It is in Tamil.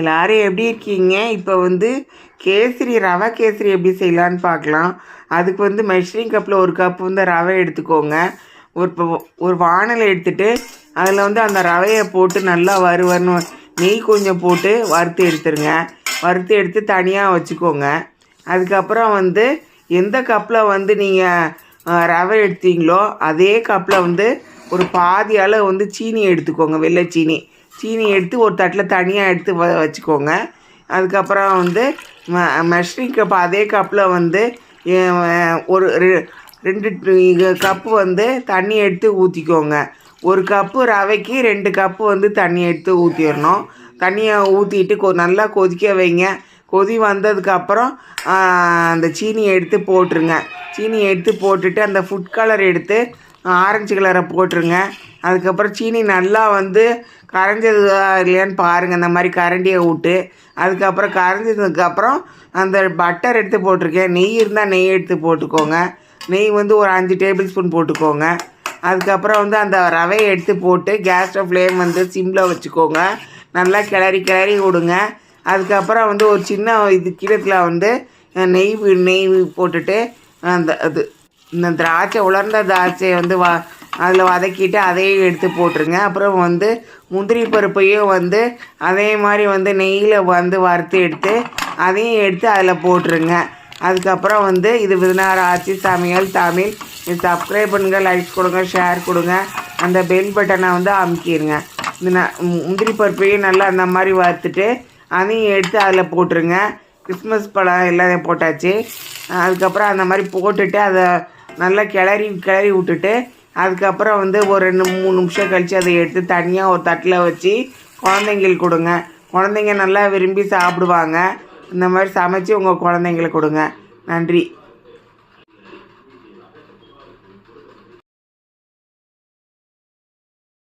எல்லாரும் எப்படி இருக்கீங்க? இப்போ கேசரி ரவை கேசரி எப்படி செய்யலான்னு பார்க்கலாம். அதுக்கு மெஷரிங் கப்பில் ஒரு கப் ரவை எடுத்துக்கோங்க. ஒரு வானலை எடுத்துகிட்டு அதில் அந்த ரவையை போட்டு நல்லா வறுவன்னு நெய் கொஞ்சம் போட்டு வறுத்து எடுத்துருங்க. வறுத்து எடுத்து தனியாக வச்சுக்கோங்க. அதுக்கப்புறம் எந்த கப்பில் நீங்கள் ரவை எடுத்தீங்களோ அதே கப்பில் ஒரு பாதி அளவு சீனி எடுத்துக்கோங்க. வெள்ளை சீனி எடுத்து ஒரு தட்டில் தனியாக எடுத்து வச்சுக்கோங்க. அதுக்கப்புறம் மெஷரிங் கப் அதே கப்பில் ஒரு 2 கப்பு தண்ணி எடுத்து ஊற்றிக்கோங்க. ஒரு கப்பு ரவைக்கு 2 கப்பு தண்ணி எடுத்து ஊற்றிடணும். தண்ணியை ஊற்றிட்டு நல்லா கொதிக்க வைங்க. கொதி வந்ததுக்கப்புறம் அந்த சீனியை எடுத்து போட்டுருங்க. சீனியை எடுத்து போட்டுட்டு அந்த ஃபுட் கலர் எடுத்து ஆரஞ்சு கலரை போட்டுருங்க. அதுக்கப்புறம் சீனி நல்லா கரைஞ்சது இல்லையான்னு பாருங்கள். இந்த மாதிரி கரண்டியை விட்டு அதுக்கப்புறம் கரைஞ்சதுக்கப்புறம் அந்த பட்டர் எடுத்து போட்டிருக்கேன். நெய் இருந்தால் நெய் எடுத்து போட்டுக்கோங்க. நெய் ஒரு 5 டேபிள் ஸ்பூன் போட்டுக்கோங்க. அதுக்கப்புறம் அந்த ரவையை எடுத்து போட்டு கேஸ் ஃப்ளேம் சிம்மில் வச்சுக்கோங்க. நல்லா கிளறி விடுங்க. அதுக்கப்புறம் ஒரு சின்ன கிணத்துல நெய் போட்டுட்டு இந்த திராட்சை உலர்ந்த திராட்சையை அதில் வதக்கிட்டு அதையும் எடுத்து போட்டுருங்க. அப்புறம் முந்திரி பருப்பையும் அதே மாதிரி நெய்யில் வறுத்து எடுத்து அதையும் எடுத்து அதில் போட்டுருங்க. அதுக்கப்புறம் இது விருந்தார ஆச்சி சமையல் தமிழ். இது சப்ஸ்கிரைப் பண்ணுங்க, லைக்ஸ் கொடுங்க, ஷேர் கொடுங்க, அந்த பெல் பட்டனை அமுக்கிடுங்க. இந்த முந்திரி பருப்பையும் நல்லா அந்த மாதிரி வறுத்துட்டு அதையும் எடுத்து அதில் போட்டுருங்க. கிறிஸ்மஸ் பழம் எல்லாம் போட்டாச்சு. அதுக்கப்புறம் அந்த மாதிரி போட்டுட்டு அதை நல்லா கிளறி விட்டுட்டு அதுக்கப்புறம் ஒரு 2-3 நிமிஷம் கழித்து அதை எடுத்து தனியாக ஒரு தட்டில் வச்சு குழந்தைங்களுக்கு கொடுங்க. குழந்தைங்க நல்லா விரும்பி சாப்பிடுவாங்க. இந்த மாதிரி சமைச்சு உங்கள் குழந்தைங்களுக்கு கொடுங்க. நன்றி.